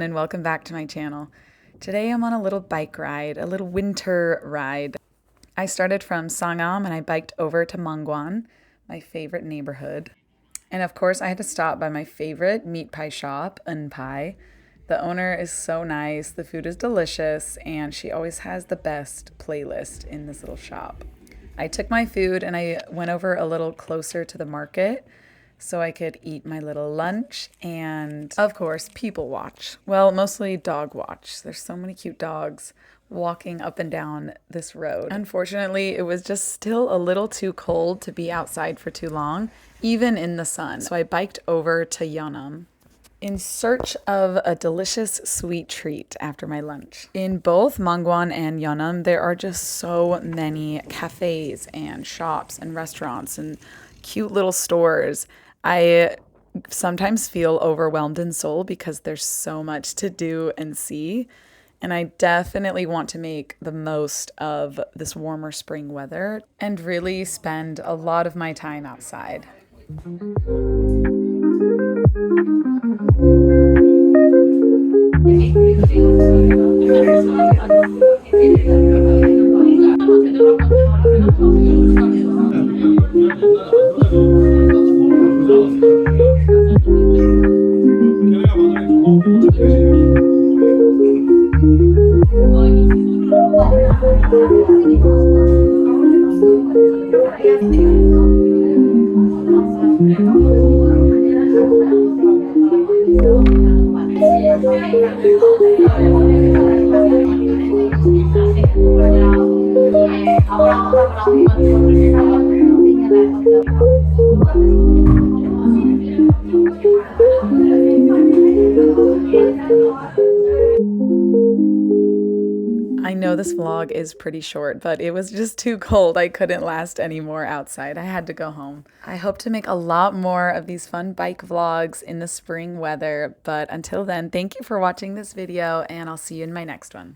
and welcome back to my channel. Today I'm on a little bike ride, a little winter ride. I started from Sangam and I biked over to Mangwon, my favorite neighborhood. And of course I had to stop by my favorite meat pie shop, Un Pie. The owner is so nice, the food is delicious, and she always has the best playlist in this little shop. I took my food and I went over a little closer to the market so I could eat my little lunch and, of course, people watch. Well, mostly dog watch. There's so many cute dogs walking up and down this road. Unfortunately, it was just still a little too cold to be outside for too long, even in the sun. So I biked over to Yeonnam in search of a delicious sweet treat after my lunch. In both Mangwon and Yeonnam, there are just so many cafes and shops and restaurants and cute little stores. I sometimes feel overwhelmed in Seoul because there's so much to do and see, and I definitely want to make the most of this warmer spring weather and really spend a lot of my time outside. I know this vlog is pretty short, but it was just too cold. I couldn't last anymore outside. I had to go home. I hope to make a lot more of these fun bike vlogs in the spring weather, but until then, thank you for watching this video, and I'll see you in my next one.